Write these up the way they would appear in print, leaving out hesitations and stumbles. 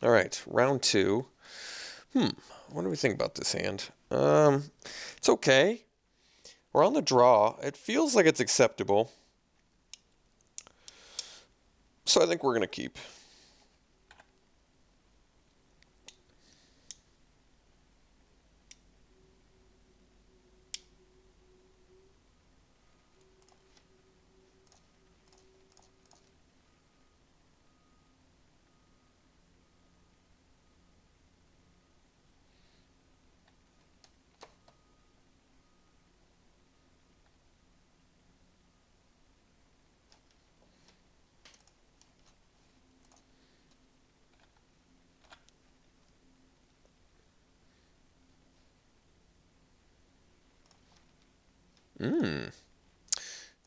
All right, round two. What do we think about this hand? It's okay. We're on the draw. It feels like it's acceptable. So I think we're going to keep.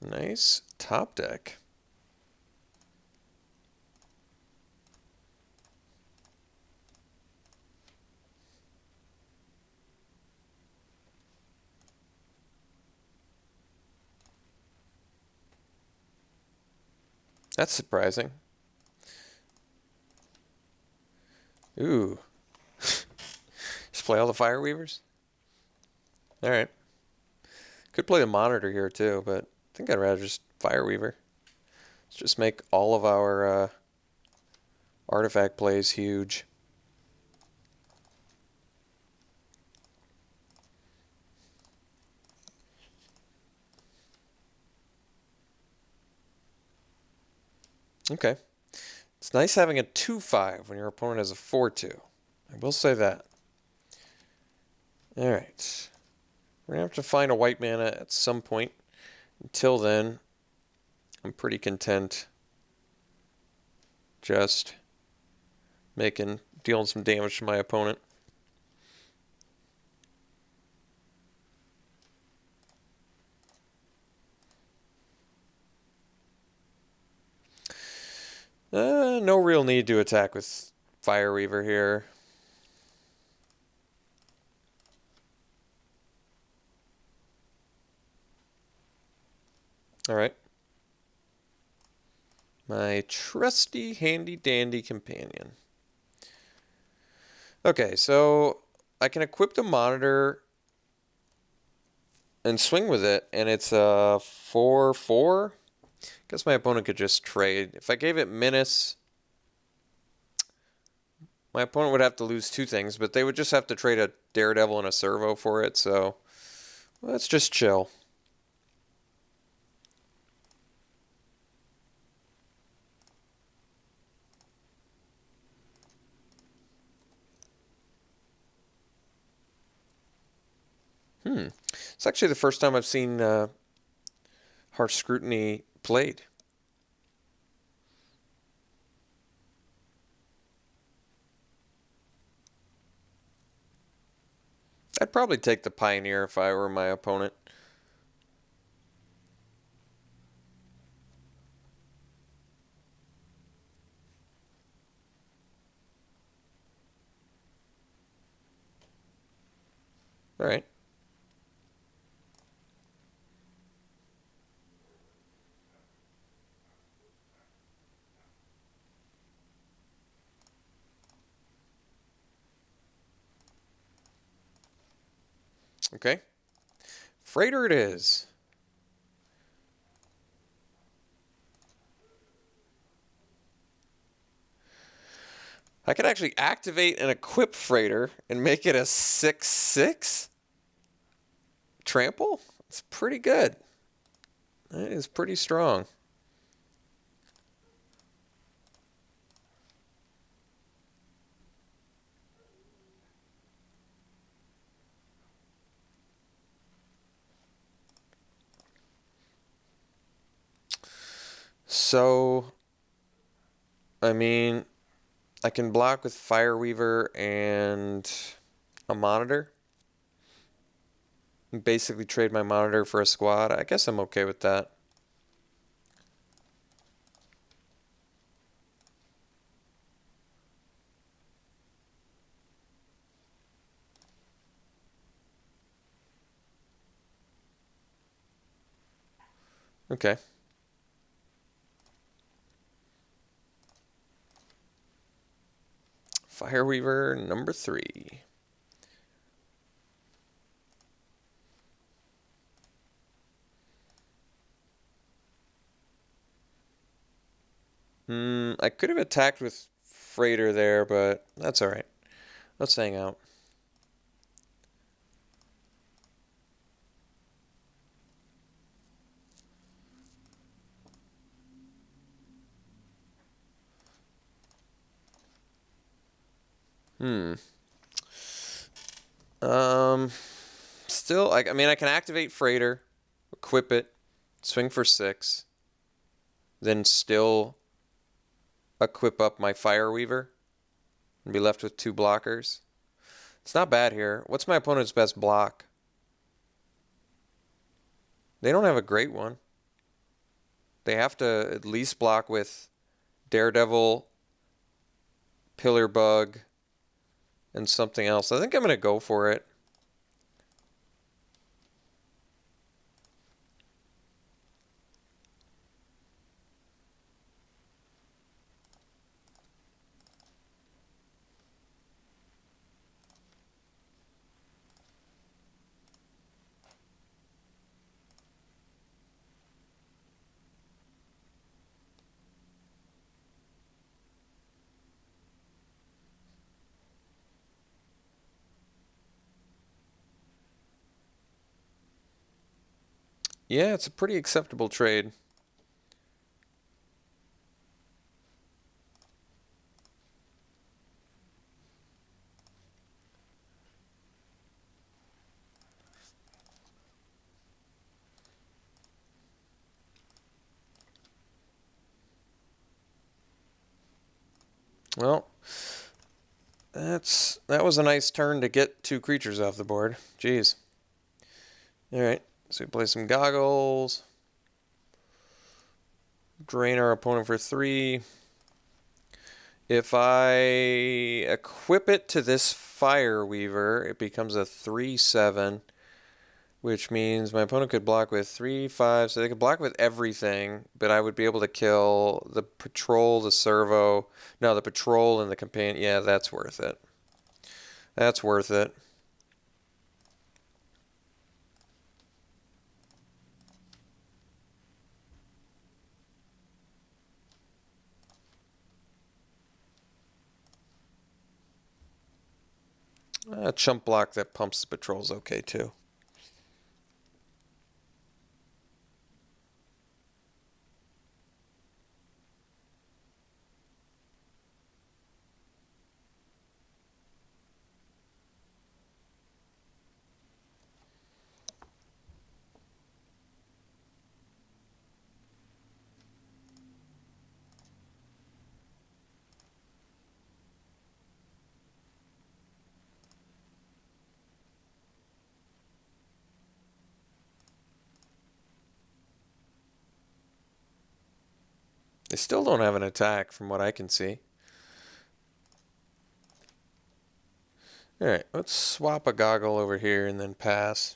Nice top deck. That's surprising. Ooh. Just play all the Fire Weavers? Alright. Could play the Monitor here too, but I think I'd rather just Fire Weaver. Let's just make all of our artifact plays huge. Okay. It's nice having a 2-5 when your opponent has a 4-2. I will say that. Alright. We're going to have to find a white mana at some point. Until then, I'm pretty content just dealing some damage to my opponent. No real need to attack with Fire Weaver here. Alright. My trusty handy-dandy companion. Okay, so I can equip the Monitor and swing with it, and it's a 4-4. Guess my opponent could just trade. If I gave it Menace, my opponent would have to lose two things, but they would just have to trade a Daredevil and a Servo for it, so let's just chill. It's actually the first time I've seen Harsh Scrutiny played. I'd probably take the Pioneer if I were my opponent. All right. Okay. Freighter it is. I could actually activate and equip Freighter and make it a 6/6 trample. It's pretty good. That is pretty strong. So, I mean, I can block with Fireweaver and a Monitor. Basically trade my Monitor for a squad. I guess I'm okay with that. Okay. Fireweaver number 3. I could have attacked with Freighter there, but that's alright. Let's hang out. Still, I mean, I can activate Freighter, equip it, swing for 6, then still equip up my Fireweaver and be left with 2 blockers. It's not bad here. What's my opponent's best block? They don't have a great one. They have to at least block with Daredevil, Pillar Bug, and something else. I think I'm going to go for it. Yeah, it's a pretty acceptable trade. Well, that was a nice turn to get 2 creatures off the board. Jeez. Alright, so we play some goggles. Drain our opponent for 3. If I equip it to this Fireweaver, it becomes a 3/7, which means my opponent could block with 3, 5, so they could block with everything, but I would be able to kill the Patrol, the Servo. No, the Patrol and the Companion. Yeah, that's worth it. That's worth it. A chump block that pumps the Patrol's okay too. They still don't have an attack from what I can see. Alright, let's swap a goggle over here and then pass.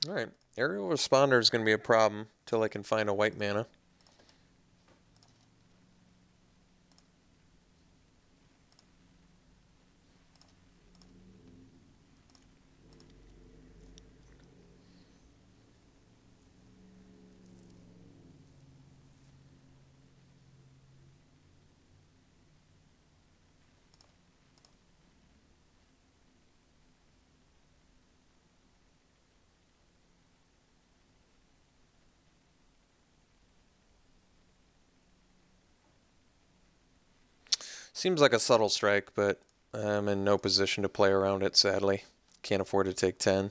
Alright, Aerial Responder is going to be a problem till I can find a white mana. Seems like a subtle strike, but I'm in no position to play around it, sadly. Can't afford to take 10.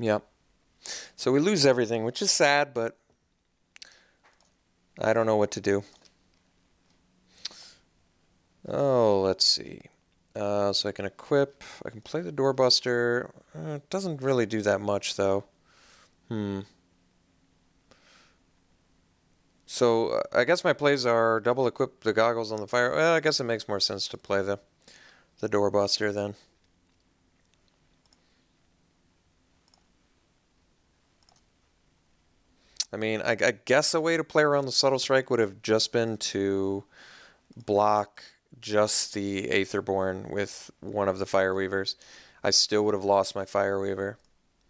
Yep. So we lose everything, which is sad, but I don't know what to do. Oh, let's see. So I can equip. I can play the doorbuster. It doesn't really do that much, though. So I guess my plays are double equip the goggles on the fire. Well, I guess it makes more sense to play the doorbuster then. I mean, I guess a way to play around the subtle strike would have just been to block just the Aetherborn with one of the Fireweavers. I still would have lost my Fireweaver,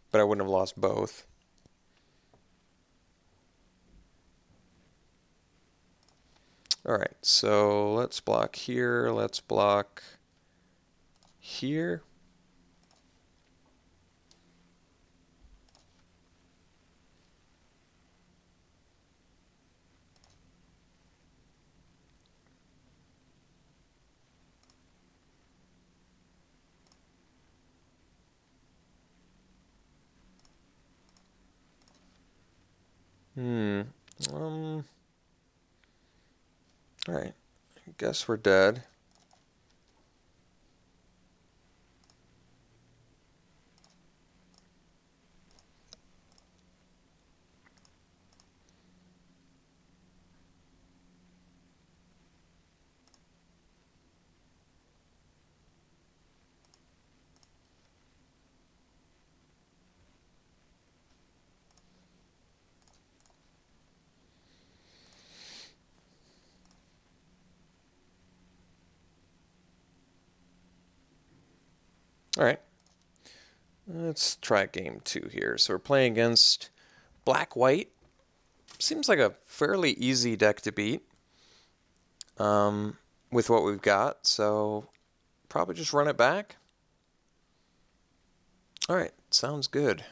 but I wouldn't have lost both. Alright, so let's block here, let's block here. Alright, I guess we're dead. Alright, let's try game 2 here. So we're playing against Black-White. Seems like a fairly easy deck to beat with what we've got, so probably just run it back. Alright, sounds good.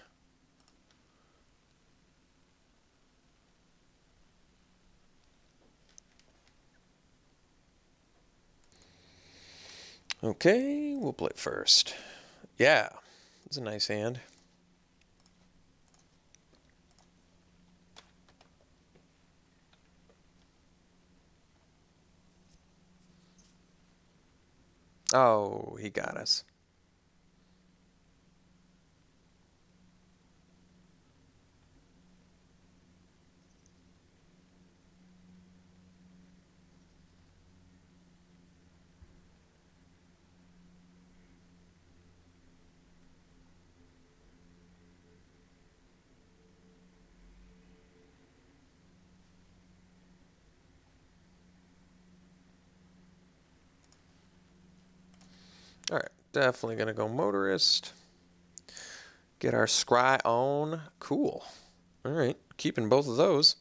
Okay, we'll play first. Yeah, it's a nice hand. Oh, he got us. Alright, definitely going to go Motorist. Get our Scry on. Cool. Alright, keeping both of those.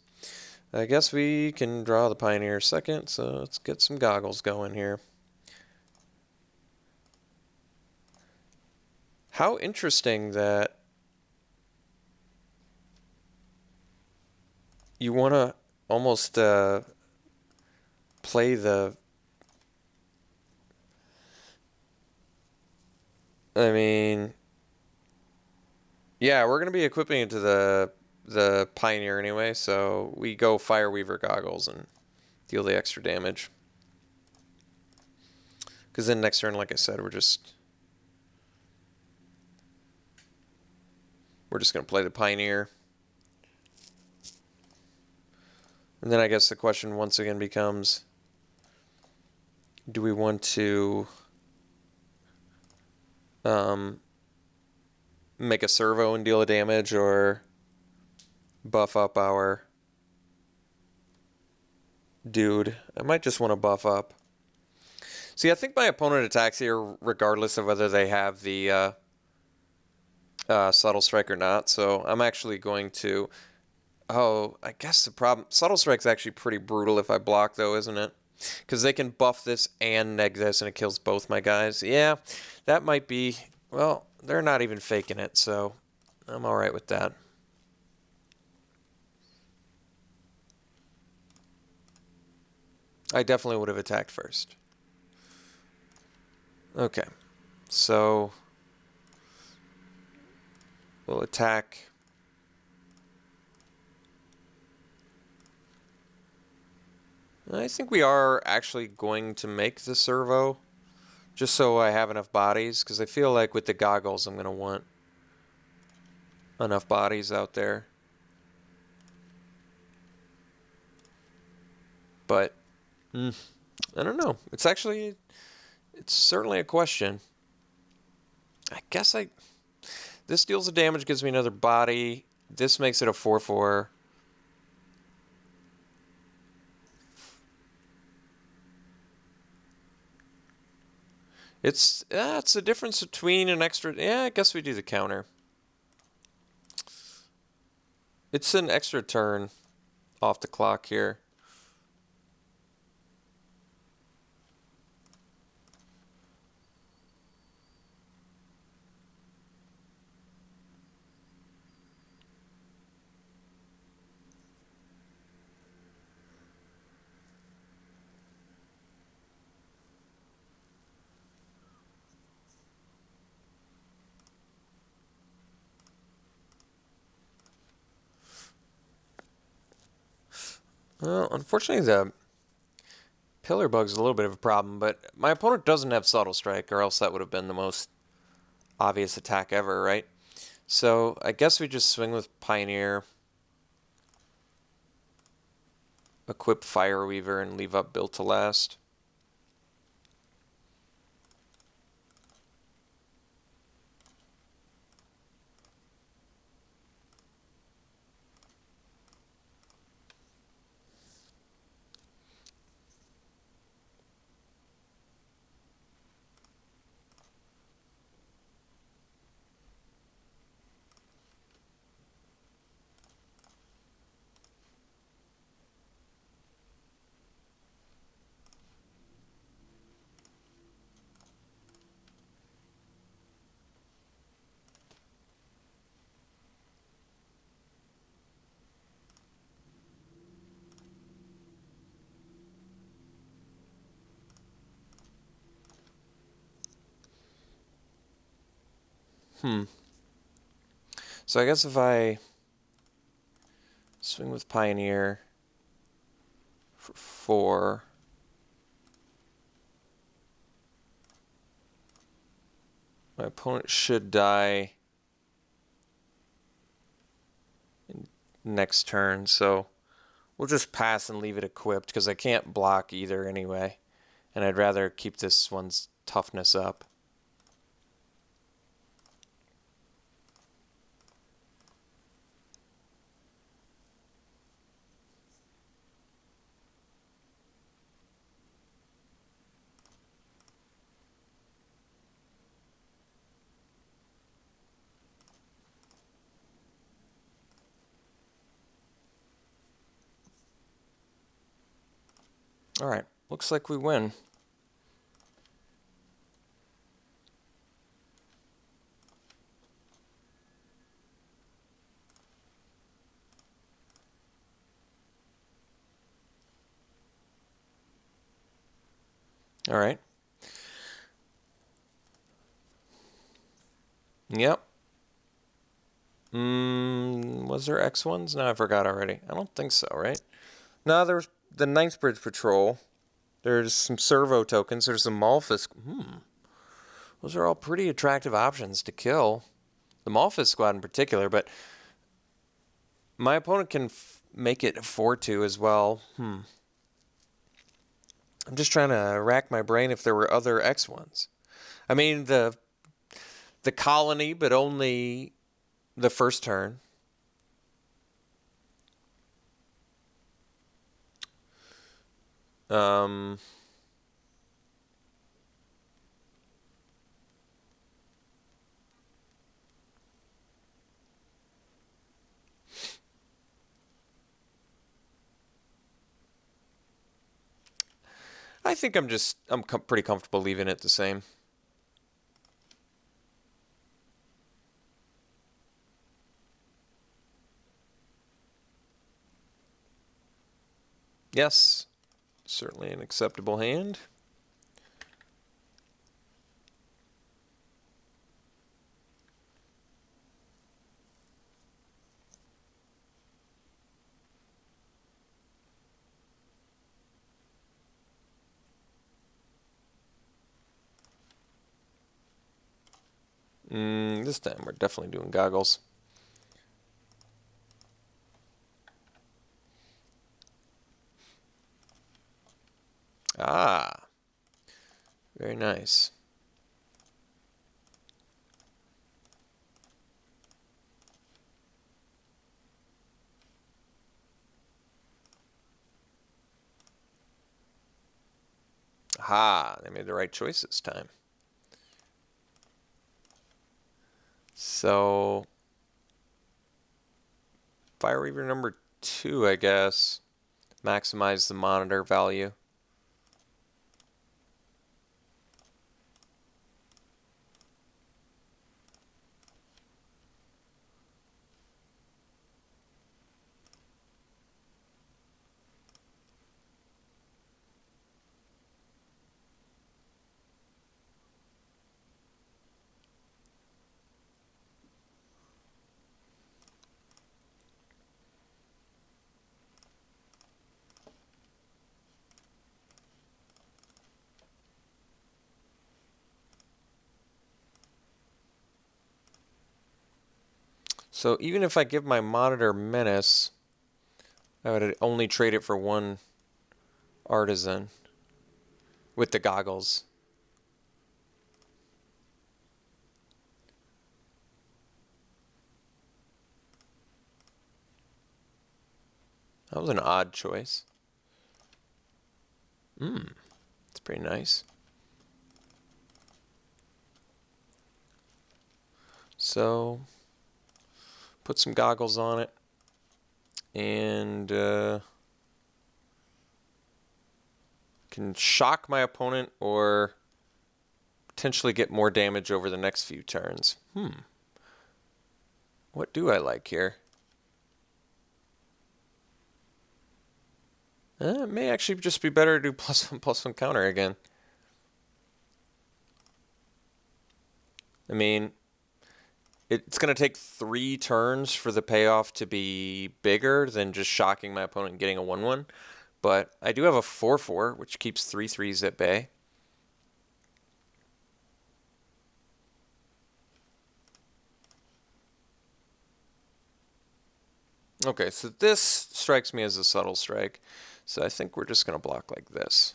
I guess we can draw the Pioneer second, so let's get some goggles going here. How interesting that you want to almost play the... I mean... Yeah, we're going to be equipping it to the Pioneer anyway, so we go Fireweaver goggles and deal the extra damage. Because then next turn, like I said, we're just going to play the Pioneer. And then I guess the question once again becomes, do we want to make a servo and deal a damage, or buff up our dude? I might just want to buff up. See, I think my opponent attacks here regardless of whether they have the Subtle Strike or not, so I'm actually going to... Oh, I guess the problem... Subtle Strike's actually pretty brutal if I block, though, isn't it? Because they can buff this and neg this, and it kills both my guys. Yeah, that might be... Well, they're not even faking it, so I'm alright with that. I definitely would have attacked first. Okay, so will attack. I think we are actually going to make the servo, just so I have enough bodies, because I feel like with the goggles I'm going to want enough bodies out there. But, I don't know. It's certainly a question. I guess this deals the damage, gives me another body. This makes it a 4/4. It's the difference between an extra. Yeah, I guess we do the counter. It's an extra turn off the clock here. Well, unfortunately, the pillar bug's a little bit of a problem, but my opponent doesn't have Subtle Strike, or else that would have been the most obvious attack ever, right? So I guess we just swing with Pioneer, equip Fireweaver, and leave up Built to Last. So I guess if I swing with Pioneer for 4, my opponent should die in next turn, so we'll just pass and leave it equipped, because I can't block either anyway, and I'd rather keep this one's toughness up. All right, looks like we win. All right. Yep. Was there X1s? No, I forgot already. I don't think so, right? No, there's the Ninth Bridge Patrol. There's some servo tokens. There's the Malphus. Those are all pretty attractive options to kill. The Malphus squad in particular, but my opponent can make it 4/2 as well. I'm just trying to rack my brain if there were other X1s. I mean, the colony, but only the first turn. I think I'm pretty comfortable leaving it the same. Yes, certainly an acceptable hand. This time we're definitely doing goggles. Ah, very nice. Aha, they made the right choice this time. So, Fire Weaver number 2, I guess. Maximize the monitor value. So even if I give my monitor Menace, I would only trade it for one Artisan with the goggles. That was an odd choice. It's pretty nice. So, put some goggles on it, and can shock my opponent or potentially get more damage over the next few turns. What do I like here? It may actually just be better to do +1/+1 counter again. I mean, it's going to take 3 turns for the payoff to be bigger than just shocking my opponent and getting a 1/1. But I do have a 4/4, which keeps 3 3s at bay. Okay, so this strikes me as a subtle strike. So I think we're just going to block like this.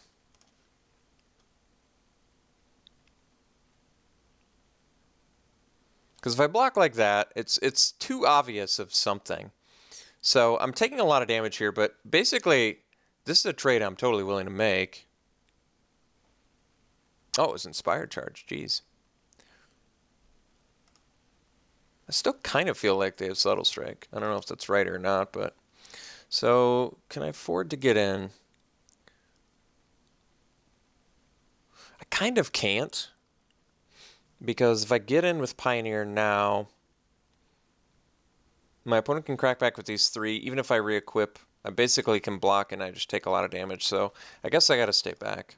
Because if I block like that, it's too obvious of something. So I'm taking a lot of damage here, but basically, this is a trade I'm totally willing to make. Oh, it was Inspired Charge, jeez. I still kind of feel like they have Subtle Strike. I don't know if that's right or not, but... So, can I afford to get in? I kind of can't. Because if I get in with Pioneer now, my opponent can crack back with these 3. Even if I re-equip, I basically can block and I just take a lot of damage. So, I guess I gotta stay back.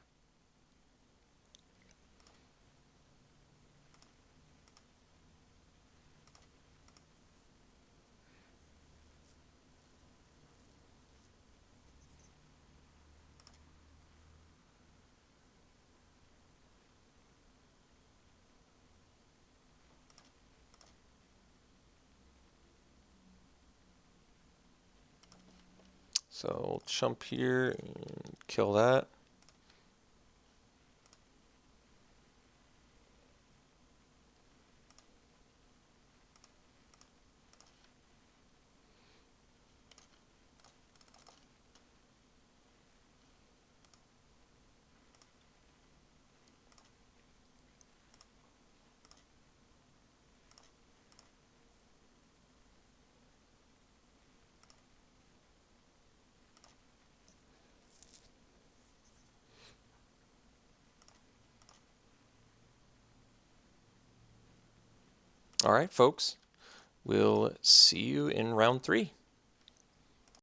So, we'll jump here and kill that. All right, folks. We'll see you in round 3.